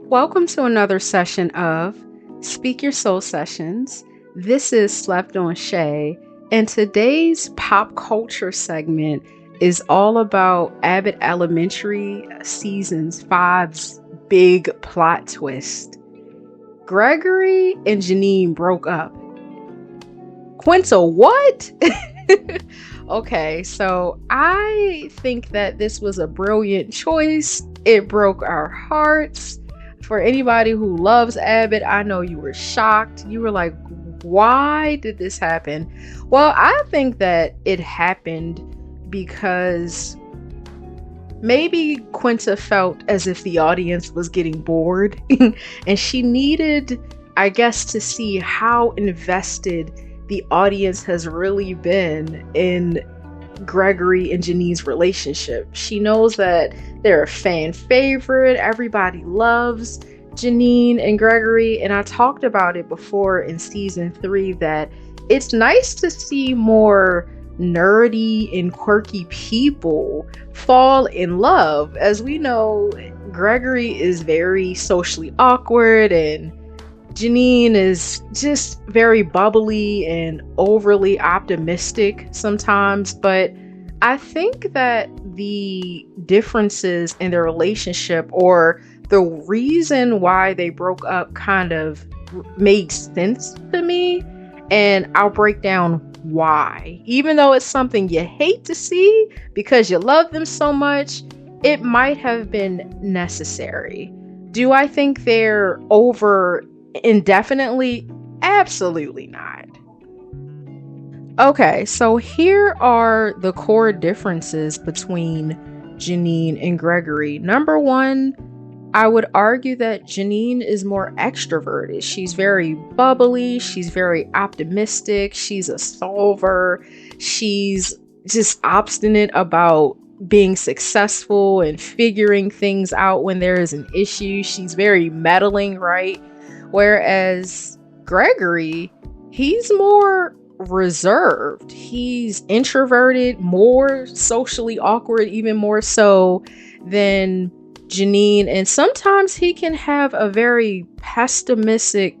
Welcome to another session of Speak Your Soul Sessions. This is Slept on Shay, and today's pop culture segment is all about Abbott Elementary Season 5's big plot twist. Gregory and Janine broke up. Quinta, what? Okay, so I think that this was a brilliant choice. It broke our hearts. For anybody who loves Abbott, I know you were shocked. You were like, why did this happen? Well, I think that it happened because maybe Quinta felt as if the audience was getting bored and she needed, I guess, to see how invested the audience has really been in Gregory and Janine's relationship. She knows that they're a fan favorite. Everybody loves Janine and Gregory. And I talked about it before in season 3 that it's nice to see more nerdy and quirky people fall in love. As we know, Gregory is very socially awkward and Janine is just very bubbly and overly optimistic sometimes, but I think that the differences in their relationship or the reason why they broke up kind of made sense to me, and I'll break down why. Even though it's something you hate to see because you love them so much, it might have been necessary. Do I think they're over indefinitely? Absolutely not. Okay, so here are the core differences between Janine and Gregory. Number one, I would argue that Janine is more extroverted. She's very bubbly, she's very optimistic, she's a solver, she's just obstinate about being successful and figuring things out when there is an issue. She's very meddling, right? Whereas Gregory, he's more reserved. He's introverted, more socially awkward, even more so than Janine. And sometimes he can have a very pessimistic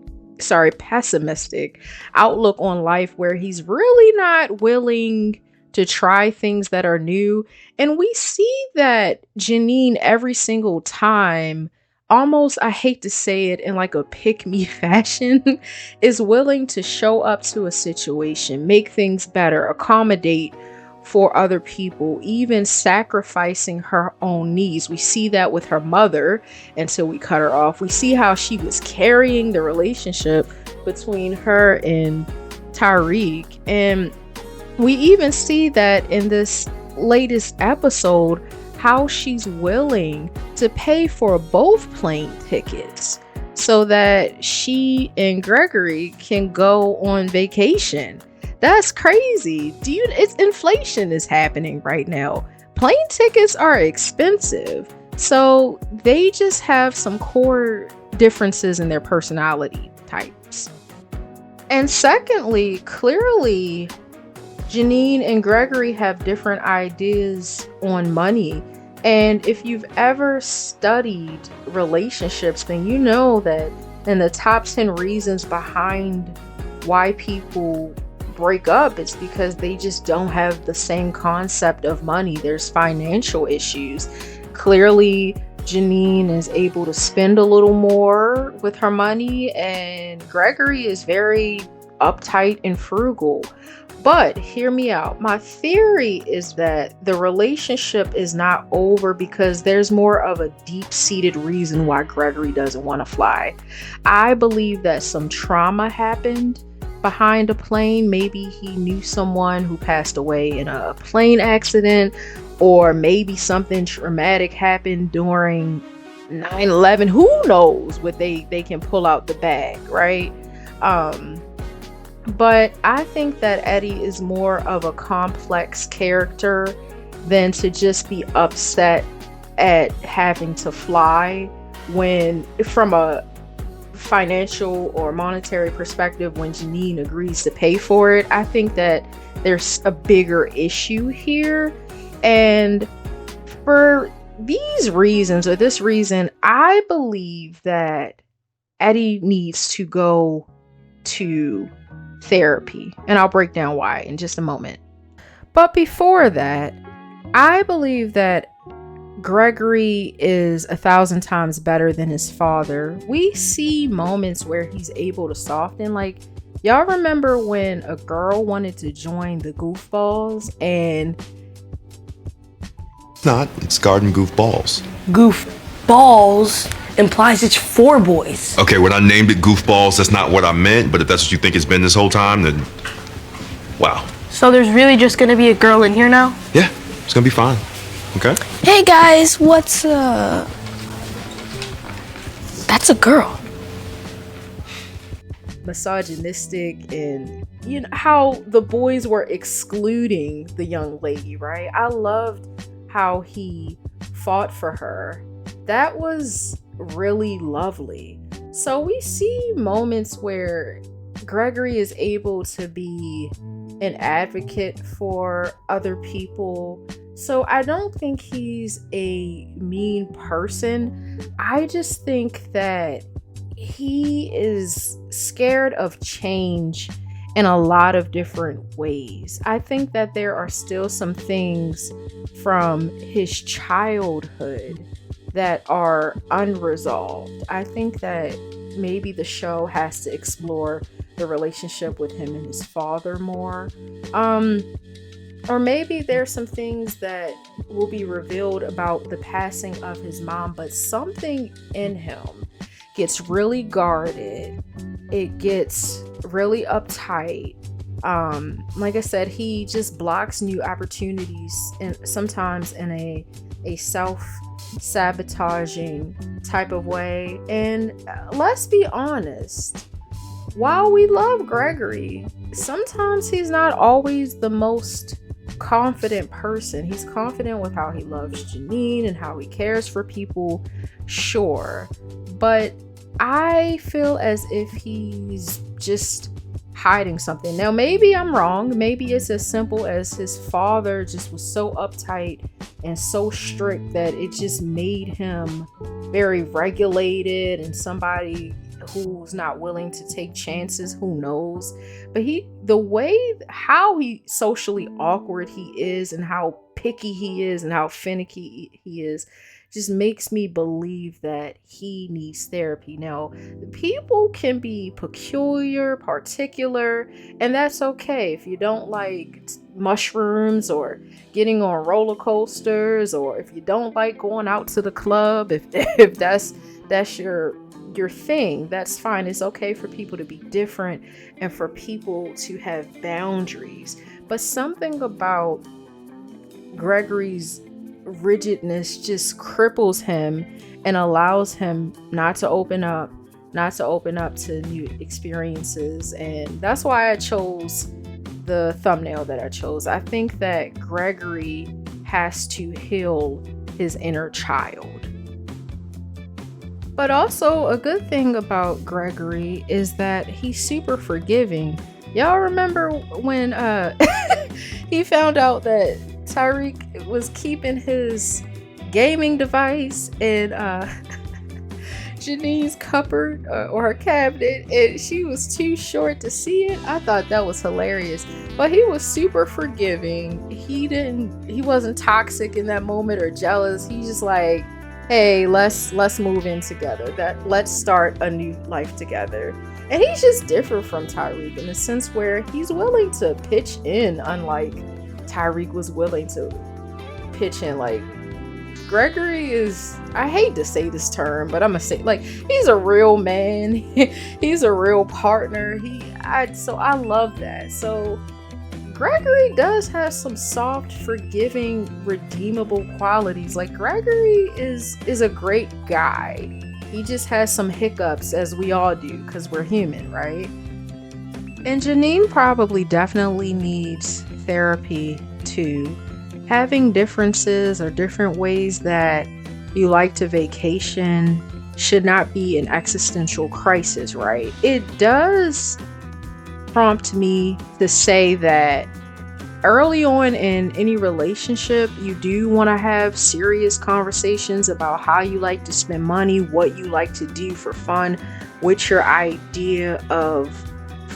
outlook on life where he's really not willing to try things that are new. And we see that Janine every single time, almost, I hate to say it, in like a pick-me fashion, is willing to show up to a situation, make things better, accommodate for other people, even sacrificing her own needs. We see that with her mother until we cut her off. We see how she was carrying the relationship between her and Tyreek. And we even see that in this latest episode, how she's willing to pay for both plane tickets so that she and Gregory can go on vacation. That's crazy. It's inflation is happening right now. Plane tickets are expensive. So they just have some core differences in their personality types. And secondly, clearly, Janine and Gregory have different ideas on money. And if you've ever studied relationships, then you know that in the top 10 reasons behind why people break up, it's because they just don't have the same concept of money. There's financial issues. Clearly, Janine is able to spend a little more with her money, and Gregory is very uptight and frugal. But hear me out. My theory is that the relationship is not over because there's more of a deep-seated reason why Gregory doesn't want to fly. I believe that some trauma happened behind a plane. Maybe he knew someone who passed away in a plane accident, or maybe something traumatic happened during 9/11. Who knows what they can pull out the bag, right? But I think that Eddie is more of a complex character than to just be upset at having to fly when, from a financial or monetary perspective, when Janine agrees to pay for it. I think that there's a bigger issue here. And for these reasons, or this reason, I believe that Eddie needs to go to therapy. And I'll break down why in just a moment. But before that, I believe that Gregory is 1,000 times better than his father. We see moments where he's able to soften. Like, y'all remember when a girl wanted to join the goofballs and... It's garden goofballs. Goofballs implies it's for boys. Okay, when I named it goofballs, that's not what I meant, but if that's what you think it's been this whole time, then wow. So there's really just gonna be a girl in here now? Yeah, it's gonna be fine. Okay? Hey guys, what's that's a girl. Misogynistic, and you know how the boys were excluding the young lady, right? I loved how he fought for her. That was really lovely. So we see moments where Gregory is able to be an advocate for other people. So I don't think he's a mean person. I just think that he is scared of change in a lot of different ways. I think that there are still some things from his childhood that are unresolved. I think that maybe the show has to explore the relationship with him and his father more. Or maybe there's some things that will be revealed about the passing of his mom, but something in him gets really guarded. It gets really uptight. Like I said, he just blocks new opportunities, and sometimes in a self-sabotaging type of way. And let's be honest, while we love Gregory, sometimes he's not always the most confident person. He's confident with how he loves Janine and how he cares for people, sure, but I feel as if he's just hiding something. Now, maybe I'm wrong. Maybe it's as simple as his father just was so uptight and so strict that it just made him very regulated and somebody who's not willing to take chances. Who knows? But how he socially awkward he is and how picky he is and how finicky he is just makes me believe that he needs therapy. Now, people can be peculiar, particular, and that's okay. If you don't like mushrooms or getting on roller coasters, or if you don't like going out to the club, if that's your thing, that's fine. It's okay for people to be different and for people to have boundaries. But something about Gregory's rigidness just cripples him and allows him not to open up to new experiences. And that's why I chose the thumbnail that I chose. I think that Gregory has to heal his inner child. But also a good thing about Gregory is that he's super forgiving. Y'all remember when he found out that Tyreek was keeping his gaming device in Janine's cupboard or her cabinet, and she was too short to see it? I thought that was hilarious. But he was super forgiving. He wasn't toxic in that moment or jealous. He's just like, hey, let's move in together. Let's start a new life together. And he's just different from Tyreek in the sense where he's willing to pitch in, unlike Tyreek was willing to pitch in. Like, Gregory is, I hate to say this term, but I'm gonna say, like, he's a real man. He's a real partner. So I love that. So Gregory does have some soft, forgiving, redeemable qualities. Like, Gregory is a great guy. He just has some hiccups, as we all do, because we're human, right? And Janine probably definitely needs therapy too. Having differences or different ways that you like to vacation should not be an existential crisis, right? It does prompt me to say that early on in any relationship, you do want to have serious conversations about how you like to spend money, what you like to do for fun, what your idea of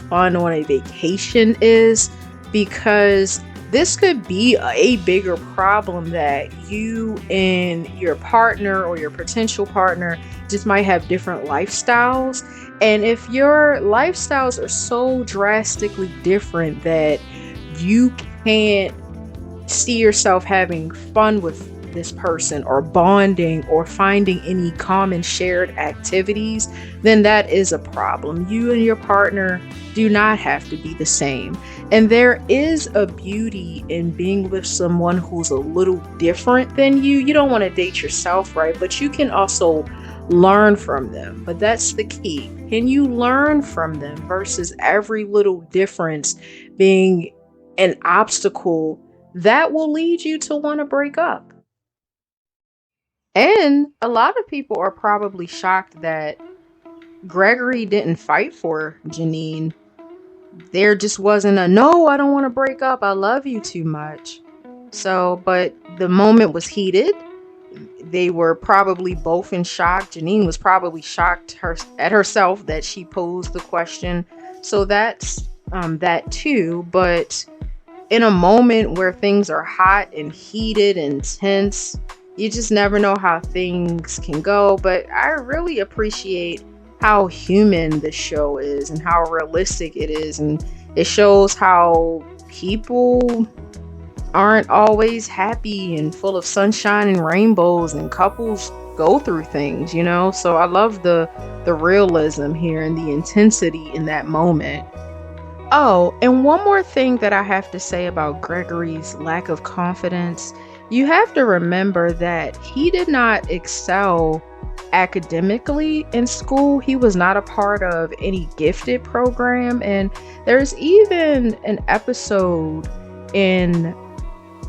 fun on a vacation is, because this could be a bigger problem that you and your partner or your potential partner just might have different lifestyles. And if your lifestyles are so drastically different that you can't see yourself having fun with this person or bonding or finding any common shared activities, then that is a problem. You and your partner do not have to be the same. And there is a beauty in being with someone who's a little different than you. You don't want to date yourself, right? But you can also learn from them. But that's the key. Can you learn from them versus every little difference being an obstacle that will lead you to want to break up? And a lot of people are probably shocked that Gregory didn't fight for Janine. There just wasn't a no, I don't want to break up, I love you too much. So, but the moment was heated. They were probably both in shock. Janine was probably shocked at herself that she posed the question. So that's that too. But in a moment where things are hot and heated and tense, you just never know how things can go. But I really appreciate how human the show is and how realistic it is. And it shows how people aren't always happy and full of sunshine and rainbows, and couples go through things, you know? So I love the realism here and the intensity in that moment. Oh, and one more thing that I have to say about Gregory's lack of confidence. You have to remember that he did not excel academically in school. He was not a part of any gifted program. And there's even an episode in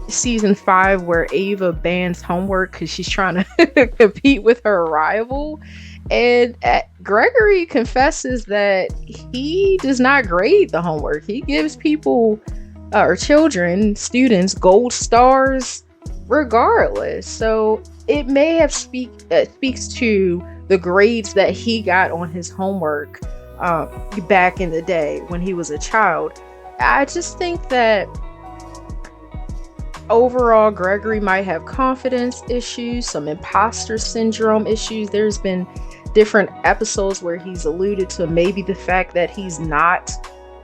season 5 where Ava bans homework because she's trying to compete with her rival. And Gregory confesses that he does not grade the homework. He gives people or children, students, gold stars regardless. So it may have speaks to the grades that he got on his homework back in the day when he was a child. I just think that overall, Gregory might have confidence issues, some imposter syndrome issues. There's been different episodes where he's alluded to maybe the fact that he's not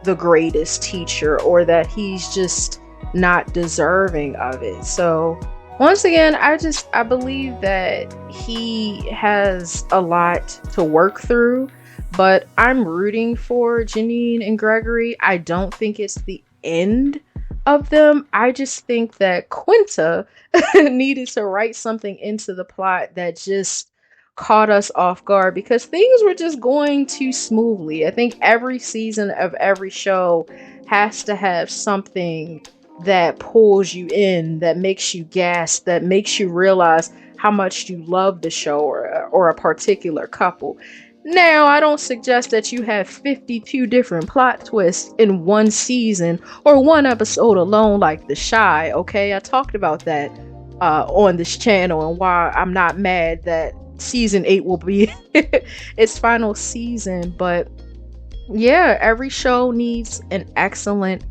the greatest teacher or that he's just not deserving of it. So once again, I believe that he has a lot to work through, but I'm rooting for Janine and Gregory. I don't think it's the end of them. I just think that Quinta needed to write something into the plot that just caught us off guard because things were just going too smoothly. I think every season of every show has to have something that pulls you in, that makes you gasp, that makes you realize how much you love the show or a particular couple. Now, I don't suggest that you have 52 different plot twists in one season or one episode alone like The Chi, okay? I talked about that on this channel and why I'm not mad that season 8 will be its final season. But yeah, every show needs an excellent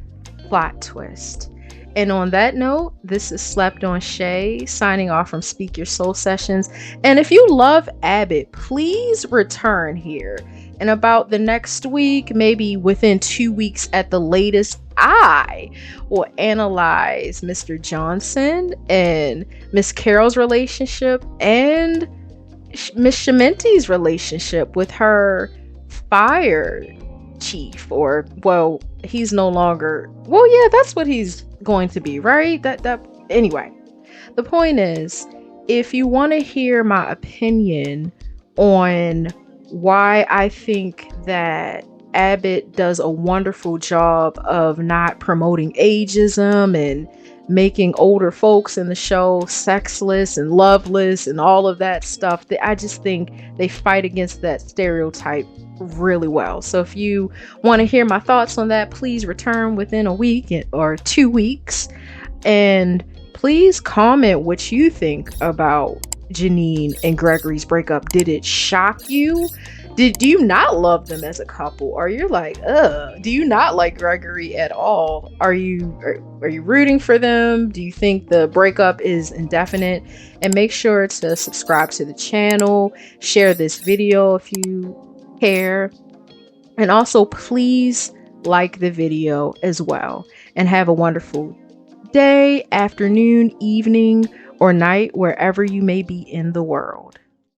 plot twist. And on that note, this is Slept on Shay signing off from Speak Your Soul Sessions. And if you love Abbott, please return here. In about the next week, maybe within 2 weeks at the latest, I will analyze Mr. Johnson and Miss Carol's relationship and Miss Shementi's relationship with her fire chief, or well, he's no longer, well, yeah, that's what he's going to be, right? That anyway, the point is, if you want to hear my opinion on why I think that Abbott does a wonderful job of not promoting ageism and making older folks in the show sexless and loveless and all of that stuff. I just think they fight against that stereotype really well. So if you want to hear my thoughts on that, please return within a week or 2 weeks, and please comment what you think about Janine and Gregory's breakup. Did it shock you? Do you not love them as a couple? Or you're like, do you not like Gregory at all? Are you rooting for them? Do you think the breakup is indefinite? And make sure to subscribe to the channel, share this video if you care, and also please like the video as well. And have a wonderful day, afternoon, evening, or night, wherever you may be in the world.